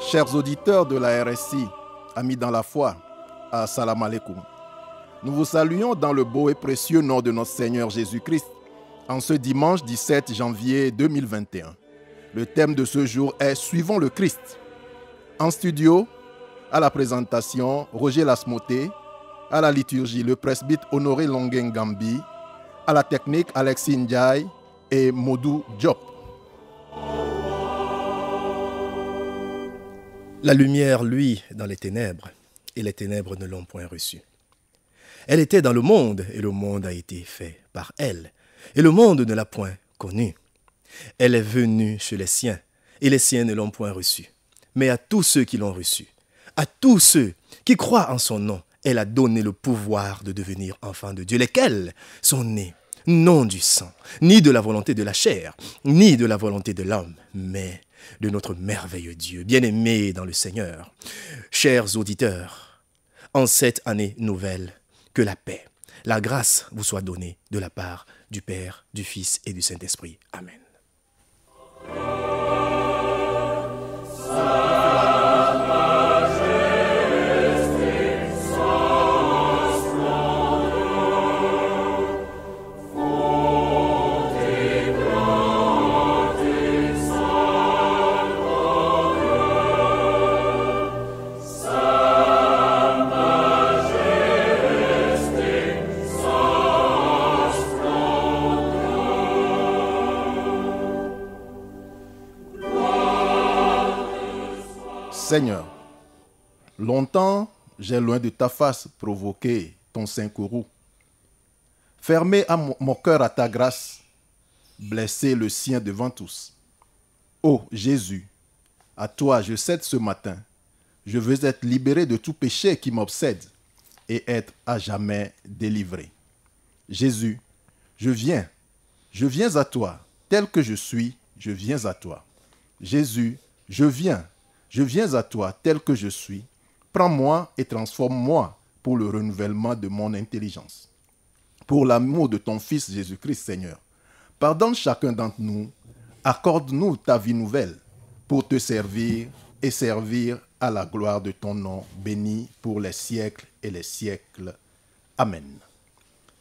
Chers auditeurs de la RSI, amis dans la foi, assalamu alaikum. Nous vous saluons dans le beau et précieux nom de notre Seigneur Jésus-Christ en ce dimanche 17 janvier 2021. Le thème de ce jour est « Suivons le Christ ». En studio, à la présentation, Roger Lasmoté, à la liturgie, le presbyte Honoré Longengambi, à la technique, Alexis Ndiaye et Modou Diop. La lumière luit dans les ténèbres, et les ténèbres ne l'ont point reçue. Elle était dans le monde, et le monde a été fait par elle, et le monde ne l'a point connue. Elle est venue chez les siens, et les siens ne l'ont point reçue. Mais à tous ceux qui l'ont reçue, à tous ceux qui croient en son nom, elle a donné le pouvoir de devenir enfants de Dieu, lesquels sont nés non du sang, ni de la volonté de la chair, ni de la volonté de l'homme, mais de notre merveilleux Dieu, bien-aimé dans le Seigneur. Chers auditeurs, en cette année nouvelle, que la paix, la grâce vous soit donnée de la part du Père, du Fils et du Saint-Esprit. Amen. Seigneur, longtemps j'ai loin de ta face provoqué ton saint courroux. Fermé à mon cœur à ta grâce, blessé le sien devant tous. Ô Jésus, à toi je cède ce matin. Je veux être libéré de tout péché qui m'obsède et être à jamais délivré. Jésus, je viens à toi, tel que je suis, je viens à toi. Jésus, je viens à toi tel que je suis. Prends-moi et transforme-moi pour le renouvellement de mon intelligence. Pour l'amour de ton Fils Jésus-Christ, Seigneur, pardonne chacun d'entre nous, accorde-nous ta vie nouvelle pour te servir et servir à la gloire de ton nom, béni pour les siècles et les siècles. Amen.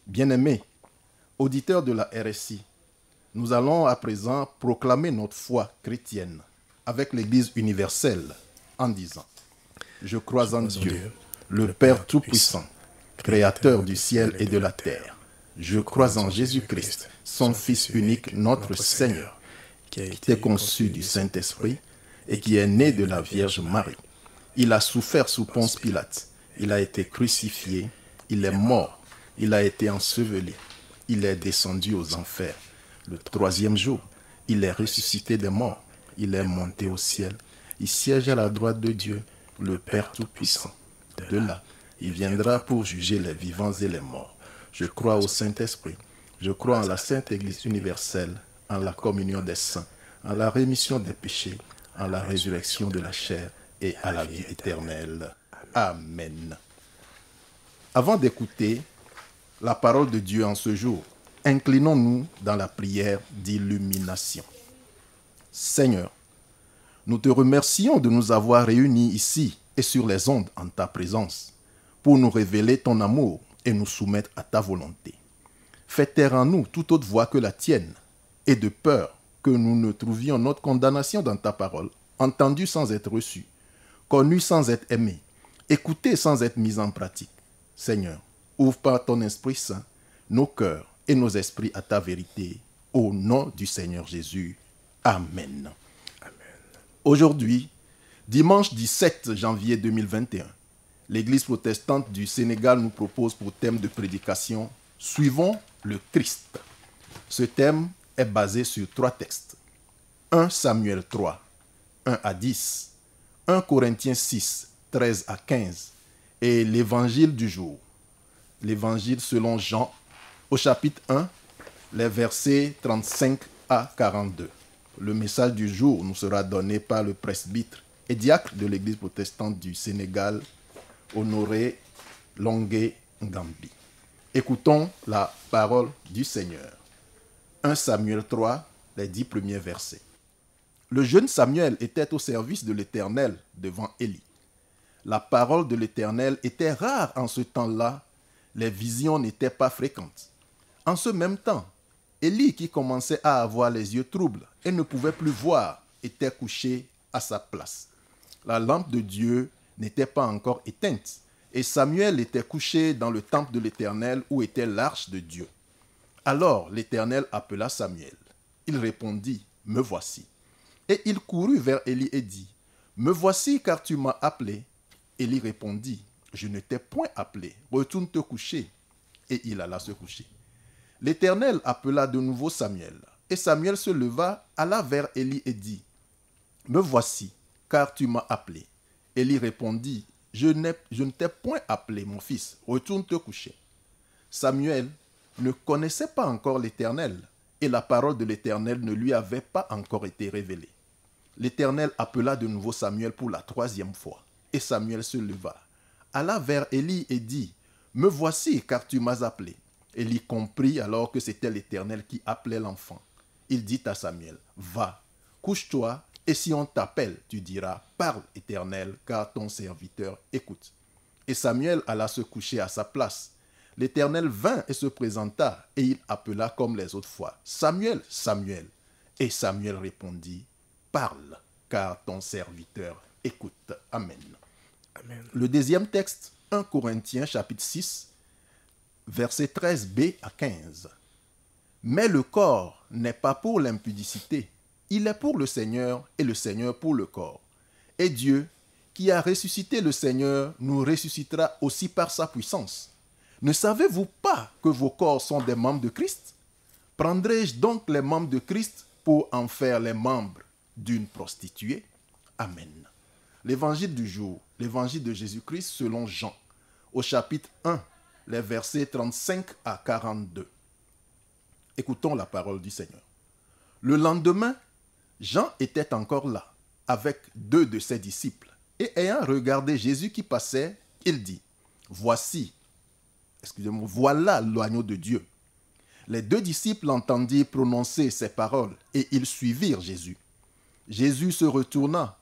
Bien-aimés, auditeurs de la RSI, nous allons à présent proclamer notre foi chrétienne avec l'Église universelle en disant « Je crois en Dieu, le Père Tout-Puissant, Créateur du ciel et de la terre. Je crois en Jésus-Christ, son Fils unique, notre Seigneur, qui a été conçu du Saint-Esprit et qui est né de la Vierge Marie. Il a souffert sous Ponce Pilate, il a été crucifié, il est mort, il a été enseveli, il est descendu aux enfers. Le troisième jour, il est ressuscité des morts. Il est monté au ciel. Il siège à la droite de Dieu, le Père Tout-Puissant. De là, il viendra pour juger les vivants et les morts. Je crois au Saint-Esprit. Je crois en la Sainte Église universelle, en la communion des saints, en la rémission des péchés, en la résurrection de la chair et à la vie éternelle. Amen. Avant d'écouter la parole de Dieu en ce jour, inclinons-nous dans la prière d'illumination. Seigneur, nous te remercions de nous avoir réunis ici et sur les ondes en ta présence pour nous révéler ton amour et nous soumettre à ta volonté. Fais taire en nous toute autre voix que la tienne et de peur que nous ne trouvions notre condamnation dans ta parole, entendue sans être reçue, connue sans être aimée, écoutée sans être mise en pratique. Seigneur, ouvre par ton Esprit Saint nos cœurs et nos esprits à ta vérité, au nom du Seigneur Jésus. Amen. Amen. Aujourd'hui, dimanche 17 janvier 2021, l'Église protestante du Sénégal nous propose pour thème de prédication « Suivons le Christ ». Ce thème est basé sur 3 textes. 1 Samuel 3, 1 à 10, 1 Corinthiens 6, 13 à 15 et l'Évangile du jour. L'Évangile selon Jean, au chapitre 1, les versets 35 à 42. Le message du jour nous sera donné par le presbytre et diacre de l'Église protestante du Sénégal, Honoré Longengambi. Écoutons la parole du Seigneur. 1 Samuel 3, les 10 premiers versets. Le jeune Samuel était au service de l'Éternel devant Élie. La parole de l'Éternel était rare en ce temps-là, les visions n'étaient pas fréquentes. En ce même temps, Élie, qui commençait à avoir les yeux troubles et ne pouvait plus voir, était couché à sa place. La lampe de Dieu n'était pas encore éteinte et Samuel était couché dans le temple de l'Éternel où était l'arche de Dieu. Alors l'Éternel appela Samuel. Il répondit, « Me voici. » Et il courut vers Élie et dit, « Me voici car tu m'as appelé. » Élie répondit, « Je ne t'ai point appelé, retourne te coucher. » Et il alla se coucher. L'Éternel appela de nouveau Samuel. Et Samuel se leva, alla vers Élie et dit, « Me voici, car tu m'as appelé. » Élie répondit, « Je ne t'ai point appelé, mon fils, retourne te coucher. » Samuel ne connaissait pas encore l'Éternel, et la parole de l'Éternel ne lui avait pas encore été révélée. L'Éternel appela de nouveau Samuel pour la 3e fois, et Samuel se leva, alla vers Élie et dit, « Me voici, car tu m'as appelé. » Élie comprit alors que c'était l'Éternel qui appelait l'enfant. Il dit à Samuel, « Va, couche-toi, et si on t'appelle, tu diras, « Parle, Éternel, car ton serviteur écoute. » Et Samuel alla se coucher à sa place. L'Éternel vint et se présenta, et il appela comme les autres fois, « Samuel, Samuel. » Et Samuel répondit, « Parle, car ton serviteur écoute. » Amen. Amen. Le deuxième texte, 1 Corinthiens chapitre 6, versets 13b à 15. « Mais le corps n'est pas pour l'impudicité, il est pour le Seigneur et le Seigneur pour le corps. Et Dieu, qui a ressuscité le Seigneur, nous ressuscitera aussi par sa puissance. Ne savez-vous pas que vos corps sont des membres de Christ? Prendrai-je donc les membres de Christ pour en faire les membres d'une prostituée? » Amen. L'évangile du jour, l'évangile de Jésus-Christ selon Jean, au chapitre 1, les versets 35 à 42. Écoutons la parole du Seigneur. Le lendemain, Jean était encore là, avec 2 de ses disciples, et ayant regardé Jésus qui passait, il dit, voilà l'agneau de Dieu. Les 2 disciples entendirent prononcer ces paroles, et ils suivirent Jésus. Jésus se retourna,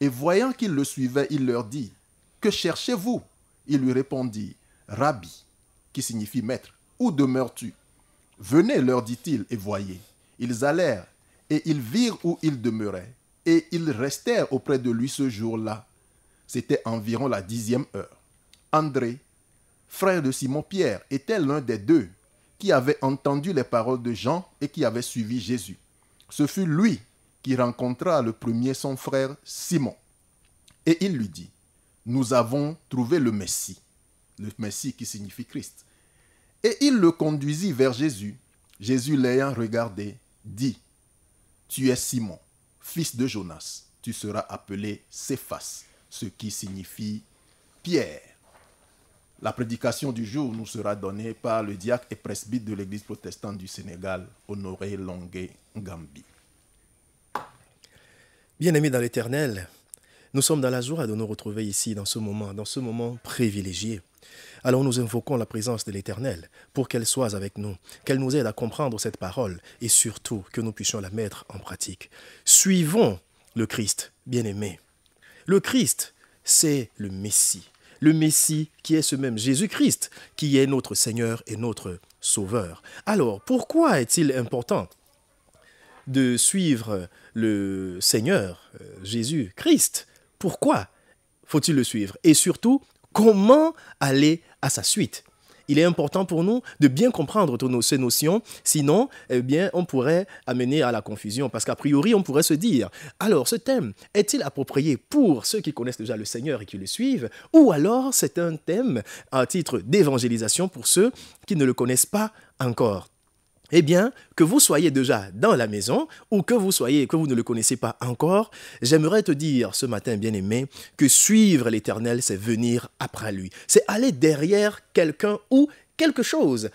et voyant qu'ils le suivaient, il leur dit, « Que cherchez-vous » Ils lui répondirent, « Rabbi » qui signifie maître, « où demeures-tu » Venez, leur dit-il, et voyez. Ils allèrent, et ils virent où il demeurait, et ils restèrent auprès de lui ce jour-là. C'était environ la 10e heure. André, frère de Simon-Pierre, était l'un des 2 qui avait entendu les paroles de Jean et qui avait suivi Jésus. Ce fut lui qui rencontra le premier son frère Simon. Et il lui dit, « Nous avons trouvé le Messie qui signifie Christ. » Et il le conduisit vers Jésus. Jésus l'ayant regardé, dit, « Tu es Simon, fils de Jonas. Tu seras appelé Céphas, ce qui signifie Pierre. » La prédication du jour nous sera donnée par le diacre et presbyte de l'Église protestante du Sénégal, Honoré Longué Ngambi. Bien-aimés dans l'Éternel, nous sommes dans la joie de nous retrouver ici dans ce moment privilégié. Alors nous invoquons la présence de l'Éternel pour qu'elle soit avec nous, qu'elle nous aide à comprendre cette parole et surtout que nous puissions la mettre en pratique. Suivons le Christ, bien-aimé. Le Christ, c'est le Messie qui est ce même Jésus-Christ, qui est notre Seigneur et notre Sauveur. Alors, pourquoi est-il important de suivre le Seigneur, Jésus-Christ? Pourquoi faut-il le suivre? Et surtout, comment aller à sa suite? Il est important pour nous de bien comprendre ces notions, sinon, on pourrait amener à la confusion. Parce qu'a priori, on pourrait se dire, alors ce thème est-il approprié pour ceux qui connaissent déjà le Seigneur et qui le suivent? Ou alors c'est un thème à titre d'évangélisation pour ceux qui ne le connaissent pas encore? Eh bien, que vous soyez déjà dans la maison ou que vous ne le connaissez pas encore, j'aimerais te dire ce matin, bien-aimé, que suivre l'Éternel, c'est venir après lui. C'est aller derrière quelqu'un ou quelque chose.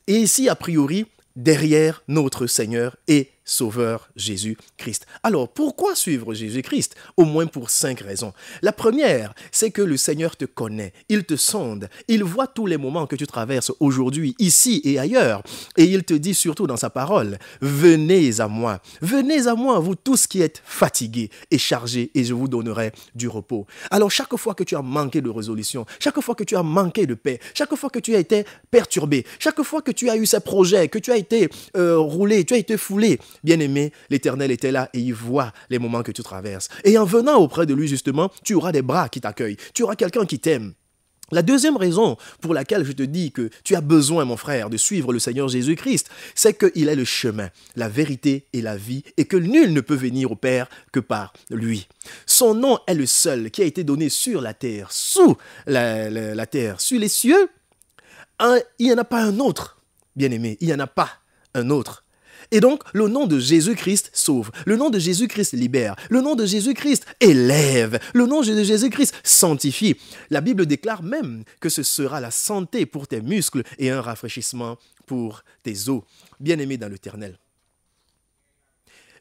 Et ici, a priori, derrière notre Seigneur et Sauveur Jésus-Christ. Alors, pourquoi suivre Jésus-Christ? Au moins pour 5 raisons. La première, c'est que le Seigneur te connaît, il te sonde, il voit tous les moments que tu traverses aujourd'hui, ici et ailleurs. Et il te dit surtout dans sa parole, venez à moi, vous tous qui êtes fatigués et chargés, et je vous donnerai du repos. Alors, chaque fois que tu as manqué de résolution, chaque fois que tu as manqué de paix, chaque fois que tu as été perturbé, chaque fois que tu as eu ces projets, que tu as été roulé, tu as été foulé, bien-aimé, l'Éternel était là et il voit les moments que tu traverses. Et en venant auprès de lui, justement, tu auras des bras qui t'accueillent. Tu auras quelqu'un qui t'aime. La deuxième raison pour laquelle je te dis que tu as besoin, mon frère, de suivre le Seigneur Jésus-Christ, c'est qu'il est le chemin, la vérité et la vie, et que nul ne peut venir au Père que par lui. Son nom est le seul qui a été donné sur la terre, sous la terre, sur les cieux. Il n'y en a pas un autre, bien-aimé, il n'y en a pas un autre. Et donc, le nom de Jésus-Christ sauve. Le nom de Jésus-Christ libère. Le nom de Jésus-Christ élève. Le nom de Jésus-Christ sanctifie. La Bible déclare même que ce sera la santé pour tes muscles et un rafraîchissement pour tes os. Bien-aimé dans l'Éternel.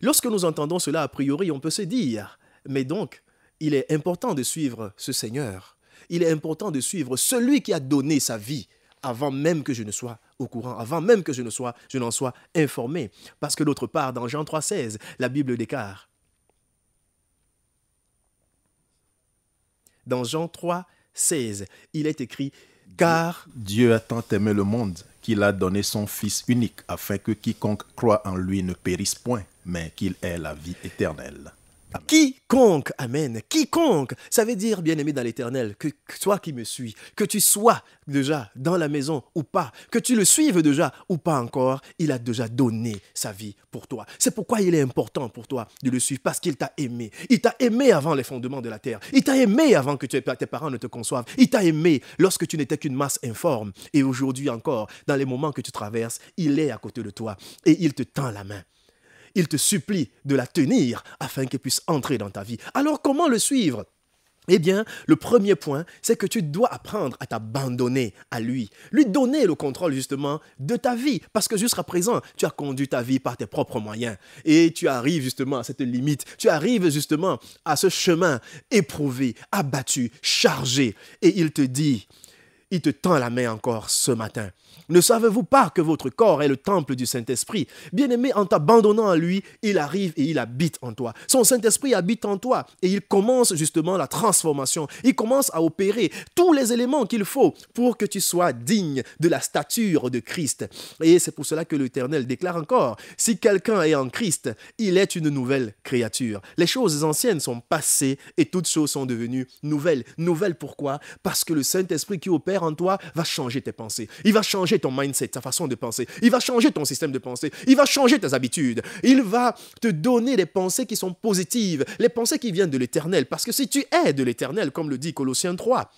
Lorsque nous entendons cela, a priori, on peut se dire, mais donc, il est important de suivre ce Seigneur. Il est important de suivre celui qui a donné sa vie avant même que je ne sois au courant, avant même que je n'en sois informé. Parce que d'autre part, dans Jean 3,16, la Bible déclare. Dans Jean 3,16, il est écrit, car Dieu a tant aimé le monde qu'il a donné son Fils unique, afin que quiconque croit en lui ne périsse point, mais qu'il ait la vie éternelle. Amen. Quiconque, amen, quiconque, ça veut dire, bien-aimé dans l'Éternel, que toi qui me suis, que tu sois déjà dans la maison ou pas, que tu le suives déjà ou pas encore, il a déjà donné sa vie pour toi. C'est pourquoi il est important pour toi de le suivre, parce qu'il t'a aimé. Il t'a aimé avant les fondements de la terre. Il t'a aimé avant que tes parents ne te conçoivent. Il t'a aimé lorsque tu n'étais qu'une masse informe. Et aujourd'hui encore, dans les moments que tu traverses, il est à côté de toi et il te tend la main. Il te supplie de la tenir afin qu'elle puisse entrer dans ta vie. Alors, comment le suivre? Eh bien, le premier point, c'est que tu dois apprendre à t'abandonner à lui. Lui donner le contrôle, justement, de ta vie. Parce que jusqu'à présent, tu as conduit ta vie par tes propres moyens. Et tu arrives, justement, à cette limite. Tu arrives, justement, à ce chemin éprouvé, abattu, chargé. Et il te dit, il te tend la main encore ce matin. Ne savez-vous pas que votre corps est le temple du Saint-Esprit? Bien-aimé, en t'abandonnant à lui, il arrive et il habite en toi. Son Saint-Esprit habite en toi et il commence justement la transformation. Il commence à opérer tous les éléments qu'il faut pour que tu sois digne de la stature de Christ. Et c'est pour cela que l'Éternel déclare encore, si quelqu'un est en Christ, il est une nouvelle créature. Les choses anciennes sont passées et toutes choses sont devenues nouvelles. Nouvelles pourquoi? Parce que le Saint-Esprit qui opère en toi va changer tes pensées. Il va changer ton mindset, ta façon de penser. Il va changer ton système de pensée. Il va changer tes habitudes. Il va te donner des pensées qui sont positives, les pensées qui viennent de l'Éternel. Parce que si tu es de l'Éternel, comme le dit Colossiens 3,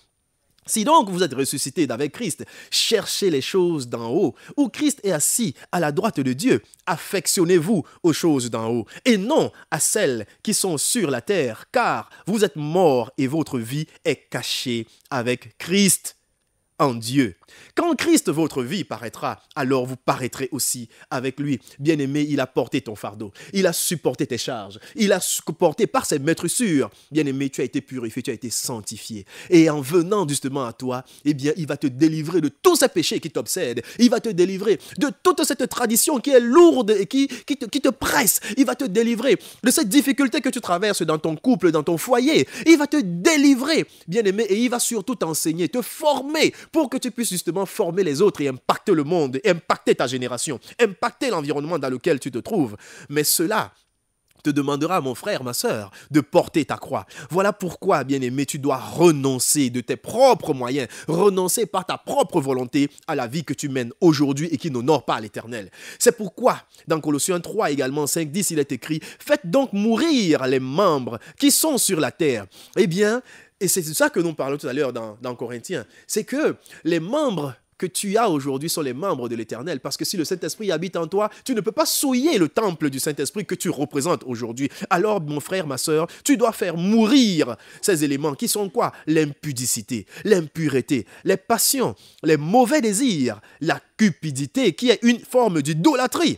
si donc vous êtes ressuscité d'avec Christ, cherchez les choses d'en haut, où Christ est assis à la droite de Dieu. Affectionnez-vous aux choses d'en haut, et non à celles qui sont sur la terre, car vous êtes morts et votre vie est cachée avec Christ en Dieu. Quand Christ, votre vie, paraîtra, alors vous paraîtrez aussi avec lui. Bien-aimé, il a porté ton fardeau. Il a supporté tes charges. Il a supporté par ses maîtressures. Bien-aimé, tu as été purifié, tu as été sanctifié. Et en venant justement à toi, eh bien, il va te délivrer de tous ces péchés qui t'obsèdent. Il va te délivrer de toute cette tradition qui est lourde et qui te presse. Il va te délivrer de cette difficulté que tu traverses dans ton couple, dans ton foyer. Il va te délivrer, bien-aimé, et il va surtout t'enseigner, te former pour que tu puisses justement former les autres et impacter le monde, impacter ta génération, impacter l'environnement dans lequel tu te trouves. Mais cela te demandera, mon frère, ma sœur, de porter ta croix. Voilà pourquoi, bien-aimé, tu dois renoncer de tes propres moyens, renoncer par ta propre volonté à la vie que tu mènes aujourd'hui et qui n'honore pas l'Éternel. C'est pourquoi, dans Colossiens 3 également, 5-10, il est écrit « Faites donc mourir les membres qui sont sur la terre. » Eh bien, et c'est de ça que nous parlons tout à l'heure dans Corinthiens, c'est que les membres que tu as aujourd'hui sont les membres de l'Éternel. Parce que si le Saint-Esprit habite en toi, tu ne peux pas souiller le temple du Saint-Esprit que tu représentes aujourd'hui. Alors, mon frère, ma sœur, tu dois faire mourir ces éléments qui sont quoi? L'impudicité, l'impureté, les passions, les mauvais désirs, la cupidité qui est une forme d'idolâtrie.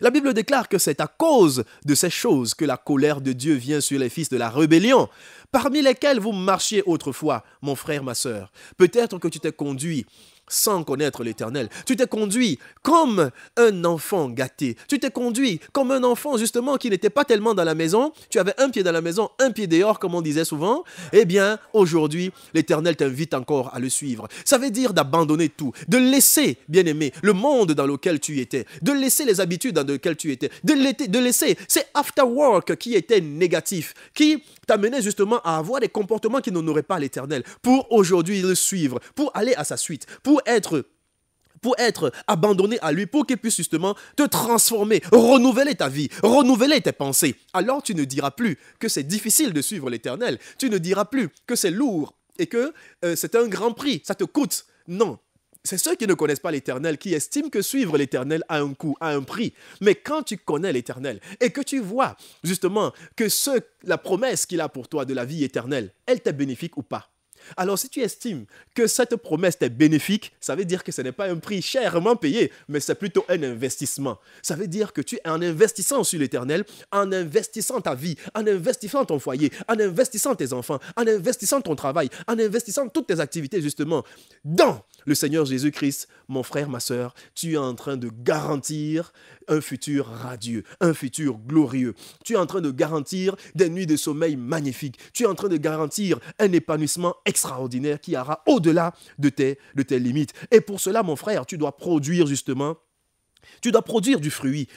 La Bible déclare que c'est à cause de ces choses que la colère de Dieu vient sur les fils de la rébellion, parmi lesquels vous marchiez autrefois, mon frère, ma sœur. Peut-être que tu t'es conduit sans connaître l'Éternel. Tu t'es conduit comme un enfant gâté. Tu t'es conduit comme un enfant justement qui n'était pas tellement dans la maison. Tu avais un pied dans la maison, un pied dehors, comme on disait souvent. Eh bien, aujourd'hui, l'Éternel t'invite encore à le suivre. Ça veut dire d'abandonner tout, de laisser, bien-aimé, le monde dans lequel tu étais, de laisser les habitudes dans lesquelles tu étais, de laisser ces after-work qui étaient négatifs, qui t'amenaient justement à avoir des comportements qui n'honoraient pas l'Éternel, pour aujourd'hui le suivre, pour aller à sa suite, pour être abandonné à lui, pour qu'il puisse justement te transformer, renouveler ta vie, renouveler tes pensées. Alors tu ne diras plus que c'est difficile de suivre l'Éternel. Tu ne diras plus que c'est lourd et que c'est un grand prix, ça te coûte. Non. C'est ceux qui ne connaissent pas l'Éternel qui estiment que suivre l'Éternel a un coût, a un prix. Mais quand tu connais l'Éternel et que tu vois justement que la promesse qu'il a pour toi de la vie éternelle, elle t'est bénéfique ou pas. Alors si tu estimes que cette promesse t'est bénéfique, ça veut dire que ce n'est pas un prix chèrement payé, mais c'est plutôt un investissement. Ça veut dire que tu es en investissant sur l'Éternel, en investissant ta vie, en investissant ton foyer, en investissant tes enfants, en investissant ton travail, en investissant toutes tes activités justement dans le Seigneur Jésus-Christ. Mon frère, ma sœur, tu es en train de garantir un futur radieux, un futur glorieux. Tu es en train de garantir des nuits de sommeil magnifiques. Tu es en train de garantir un épanouissement extraordinaire qui ira au-delà de tes limites. Et pour cela, mon frère, tu dois produire justement, tu dois produire du fruit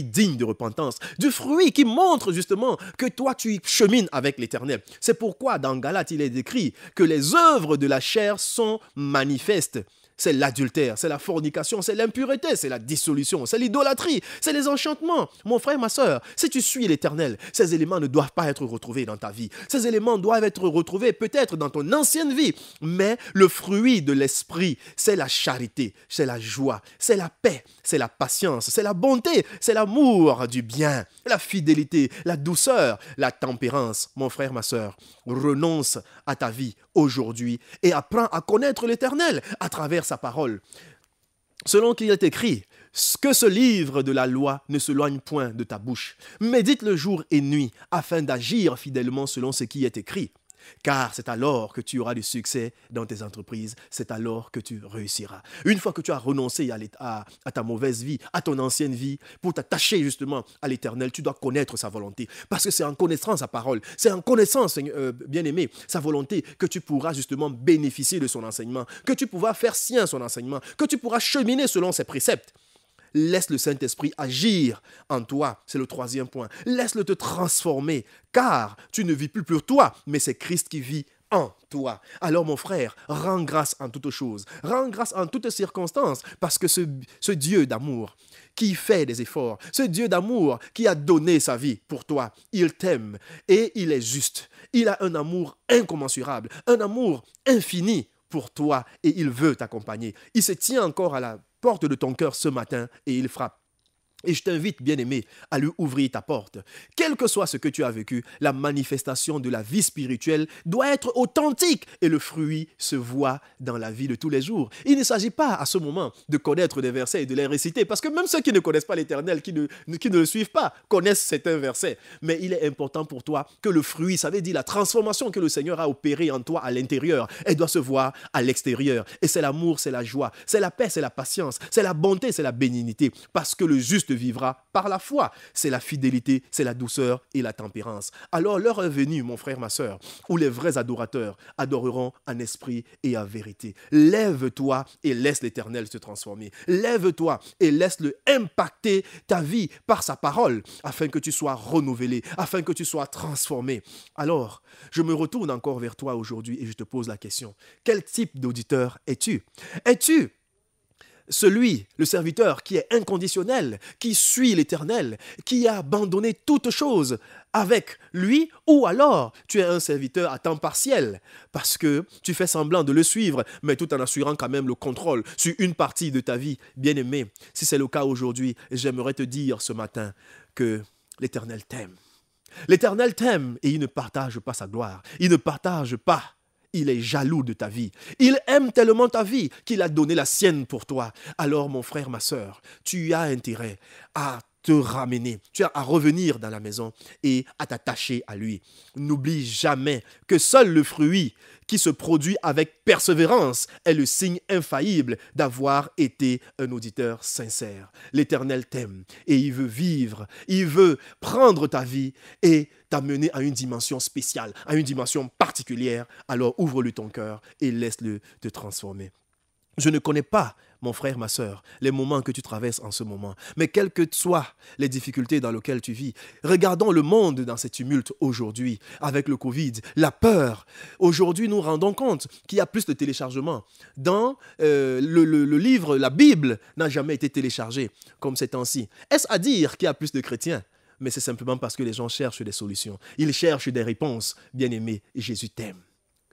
digne de repentance, du fruit qui montre justement que toi tu chemines avec l'Éternel. C'est pourquoi dans Galates, il est écrit que les œuvres de la chair sont manifestes. C'est l'adultère, c'est la fornication, c'est l'impureté, c'est la dissolution, c'est l'idolâtrie, c'est les enchantements. Mon frère, ma sœur, si tu suis l'Éternel, ces éléments ne doivent pas être retrouvés dans ta vie. Ces éléments doivent être retrouvés peut-être dans ton ancienne vie. Mais le fruit de l'esprit, c'est la charité, c'est la joie, c'est la paix, c'est la patience, c'est la bonté, c'est l'amour du bien, la fidélité, la douceur, la tempérance. Mon frère, ma sœur, renonce à ta vie aujourd'hui et apprends à connaître l'Éternel à travers sa parole. Selon qu'il est écrit, que ce livre de la loi ne s'éloigne point de ta bouche. Médite le jour et nuit afin d'agir fidèlement selon ce qui est écrit. Car c'est alors que tu auras du succès dans tes entreprises, c'est alors que tu réussiras. Une fois que tu as renoncé à ta mauvaise vie, à ton ancienne vie, pour t'attacher justement à l'Éternel, tu dois connaître sa volonté. Parce que c'est en connaissant sa parole, c'est en connaissant, bien-aimé, sa volonté que tu pourras justement bénéficier de son enseignement, que tu pourras faire sien son enseignement, que tu pourras cheminer selon ses préceptes. Laisse le Saint-Esprit agir en toi. C'est le troisième point. Laisse-le te transformer, car tu ne vis plus pour toi, mais c'est Christ qui vit en toi. Alors mon frère, rends grâce en toutes choses. Rends grâce en toutes circonstances, parce que ce Dieu d'amour qui fait des efforts, ce Dieu d'amour qui a donné sa vie pour toi, il t'aime et il est juste. Il a un amour incommensurable, un amour infini pour toi et il veut t'accompagner. Il se tient encore à la porte de ton cœur ce matin et il frappe. Et je t'invite, bien-aimé, à lui ouvrir ta porte. Quel que soit ce que tu as vécu, la manifestation de la vie spirituelle doit être authentique et le fruit se voit dans la vie de tous les jours. Il ne s'agit pas à ce moment de connaître des versets et de les réciter, parce que même ceux qui ne connaissent pas l'Éternel, qui ne le suivent pas, connaissent certains versets. Mais il est important pour toi que le fruit, ça veut dire la transformation que le Seigneur a opérée en toi à l'intérieur, elle doit se voir à l'extérieur. Et c'est l'amour, c'est la joie, c'est la paix, c'est la patience, c'est la bonté, c'est la bénignité, parce que le juste vivra par la foi. C'est la fidélité, c'est la douceur et la tempérance. Alors l'heure est venue, mon frère, ma sœur, où les vrais adorateurs adoreront en esprit et en vérité. Lève-toi et laisse l'Éternel se transformer. Lève-toi et laisse-le impacter ta vie par sa parole, afin que tu sois renouvelé, afin que tu sois transformé. Alors, je me retourne encore vers toi aujourd'hui et je te pose la question. Quel type d'auditeur es-tu? Es-tu celui, le serviteur qui est inconditionnel, qui suit l'Éternel, qui a abandonné toute chose avec lui, ou alors tu es un serviteur à temps partiel parce que tu fais semblant de le suivre, mais tout en assurant quand même le contrôle sur une partie de ta vie. Bien-aimé, si c'est le cas aujourd'hui, j'aimerais te dire ce matin que l'Éternel t'aime. L'Éternel t'aime et il ne partage pas sa gloire. Il ne partage pas. Il est jaloux de ta vie. Il aime tellement ta vie qu'il a donné la sienne pour toi. Alors, mon frère, ma sœur, tu as intérêt à te ramener, tu as à revenir dans la maison et à t'attacher à lui. N'oublie jamais que seul le fruit qui se produit avec persévérance est le signe infaillible d'avoir été un auditeur sincère. L'Éternel t'aime et il veut vivre, il veut prendre ta vie et t'amener à une dimension spéciale, à une dimension particulière. Alors ouvre-lui ton cœur et laisse-le te transformer. Je ne connais pas, mon frère, ma sœur, les moments que tu traverses en ce moment. Mais quelles que soient les difficultés dans lesquelles tu vis, regardons le monde dans ces tumultes aujourd'hui, avec le Covid, la peur. Aujourd'hui, nous rendons compte qu'il y a plus de téléchargements. Dans le livre, la Bible n'a jamais été téléchargée comme ces temps-ci. Est-ce à dire qu'il y a plus de chrétiens? Mais c'est simplement parce que les gens cherchent des solutions. Ils cherchent des réponses. Bien-aimé, Jésus t'aime.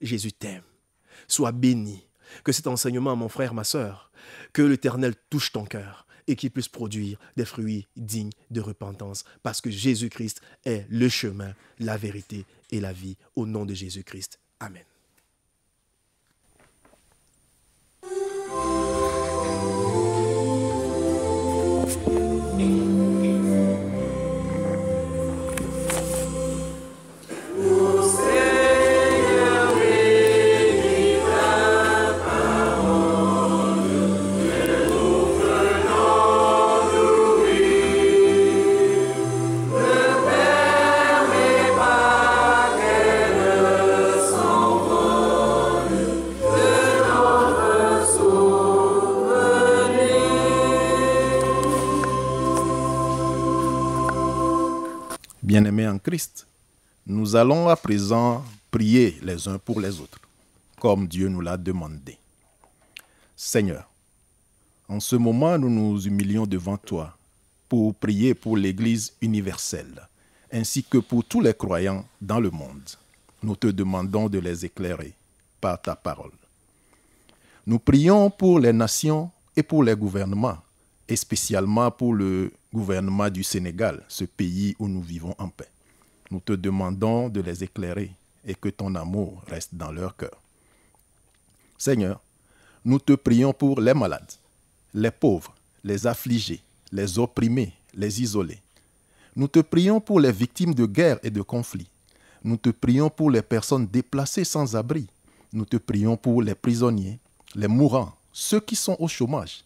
Jésus t'aime. Sois béni. Que cet enseignement, mon frère, ma sœur, que l'Éternel touche ton cœur et qu'il puisse produire des fruits dignes de repentance parce que Jésus-Christ est le chemin, la vérité et la vie. Au nom de Jésus-Christ. Amen. Bien-aimés en Christ, nous allons à présent prier les uns pour les autres, comme Dieu nous l'a demandé. Seigneur, en ce moment, nous nous humilions devant toi pour prier pour l'Église universelle, ainsi que pour tous les croyants dans le monde. Nous te demandons de les éclairer par ta parole. Nous prions pour les nations et pour les gouvernements, et spécialement pour le gouvernement du Sénégal, ce pays où nous vivons en paix. Nous te demandons de les éclairer et que ton amour reste dans leur cœur. Seigneur, nous te prions pour les malades, les pauvres, les affligés, les opprimés, les isolés. Nous te prions pour les victimes de guerre et de conflits. Nous te prions pour les personnes déplacées sans abri. Nous te prions pour les prisonniers, les mourants, ceux qui sont au chômage.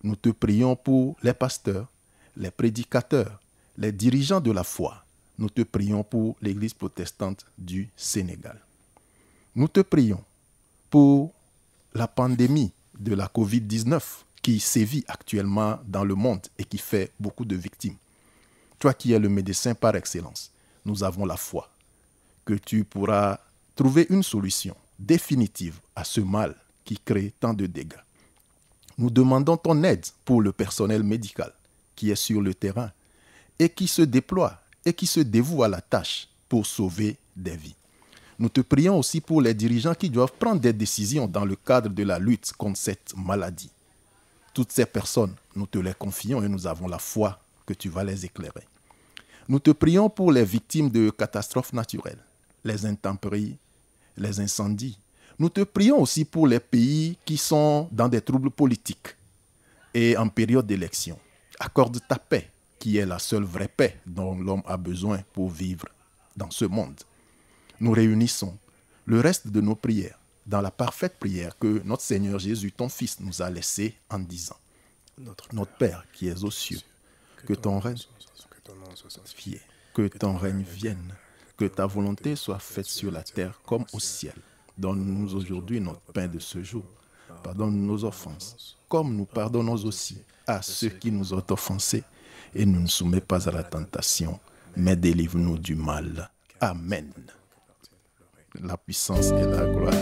Nous te prions pour les pasteurs, les prédicateurs, les dirigeants de la foi. Nous te prions pour l'Église protestante du Sénégal. Nous te prions pour la pandémie de la COVID-19 qui sévit actuellement dans le monde et qui fait beaucoup de victimes. Toi qui es le médecin par excellence, nous avons la foi que tu pourras trouver une solution définitive à ce mal qui crée tant de dégâts. Nous demandons ton aide pour le personnel médical qui est sur le terrain et qui se déploie et qui se dévoue à la tâche pour sauver des vies. Nous te prions aussi pour les dirigeants qui doivent prendre des décisions dans le cadre de la lutte contre cette maladie. Toutes ces personnes, nous te les confions et nous avons la foi que tu vas les éclairer. Nous te prions pour les victimes de catastrophes naturelles, les intempéries, les incendies. Nous te prions aussi pour les pays qui sont dans des troubles politiques et en période d'élection. Accorde ta paix, qui est la seule vraie paix dont l'homme a besoin pour vivre dans ce monde. Nous réunissons le reste de nos prières dans la parfaite prière que notre Seigneur Jésus, ton Fils, nous a laissée en disant: Notre Père qui es aux cieux, que ton règne vienne, que ta volonté soit faite sur la terre comme au ciel. Donne-nous aujourd'hui notre pain de ce jour. Pardonne nos offenses, comme nous pardonnons aussi à ceux qui nous ont offensés. Et ne nous soumets pas à la tentation, mais délivre-nous du mal. Amen. La puissance et la gloire.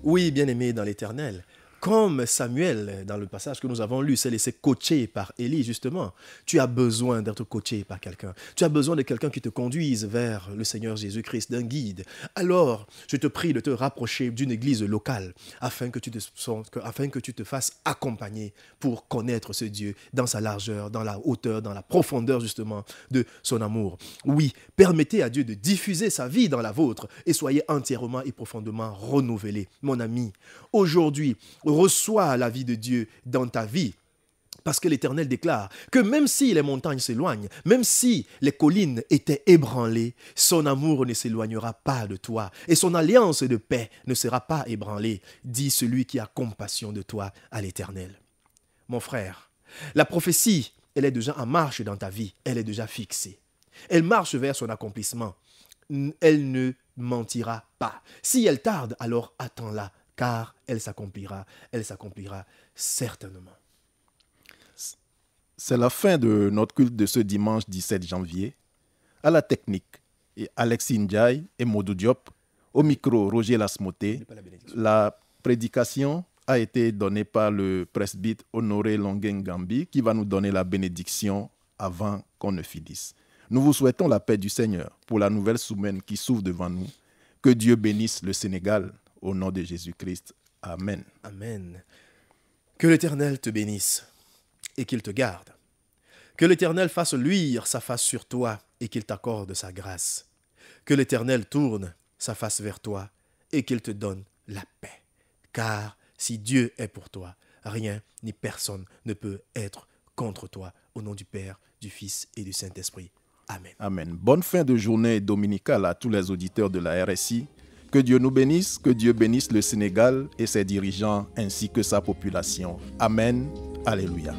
Oui, bien-aimé dans l'Éternel. Comme Samuel, dans le passage que nous avons lu, s'est laissé coacher par Élie, justement. Tu as besoin d'être coaché par quelqu'un. Tu as besoin de quelqu'un qui te conduise vers le Seigneur Jésus-Christ, d'un guide. Alors, je te prie de te rapprocher d'une église locale afin que tu te fasses accompagner pour connaître ce Dieu dans sa largeur, dans la hauteur, dans la profondeur, justement, de son amour. Oui, permettez à Dieu de diffuser sa vie dans la vôtre et soyez entièrement et profondément renouvelés. Mon ami, aujourd'hui, reçois la vie de Dieu dans ta vie. Parce que l'Éternel déclare que même si les montagnes s'éloignent, même si les collines étaient ébranlées, son amour ne s'éloignera pas de toi et son alliance de paix ne sera pas ébranlée, dit celui qui a compassion de toi à l'Éternel. Mon frère, la prophétie, elle est déjà en marche dans ta vie, elle est déjà fixée. Elle marche vers son accomplissement. Elle ne mentira pas. Si elle tarde, alors attends-la, car elle s'accomplira certainement. C'est la fin de notre culte de ce dimanche 17 janvier. À la technique, et Alexis Ndiaye et Modou Diop. Au micro, Roger Lasmoté. La prédication a été donnée par le presbyte Honoré Longengambi qui va nous donner la bénédiction avant qu'on ne finisse. Nous vous souhaitons la paix du Seigneur pour la nouvelle semaine qui s'ouvre devant nous. Que Dieu bénisse le Sénégal. Au nom de Jésus-Christ. Amen. Amen. Que l'Éternel te bénisse et qu'il te garde. Que l'Éternel fasse luire sa face sur toi et qu'il t'accorde sa grâce. Que l'Éternel tourne sa face vers toi et qu'il te donne la paix. Car si Dieu est pour toi, rien ni personne ne peut être contre toi. Au nom du Père, du Fils et du Saint-Esprit. Amen. Amen. Bonne fin de journée dominicale à tous les auditeurs de la RSI. Que Dieu nous bénisse, que Dieu bénisse le Sénégal et ses dirigeants ainsi que sa population. Amen. Alléluia.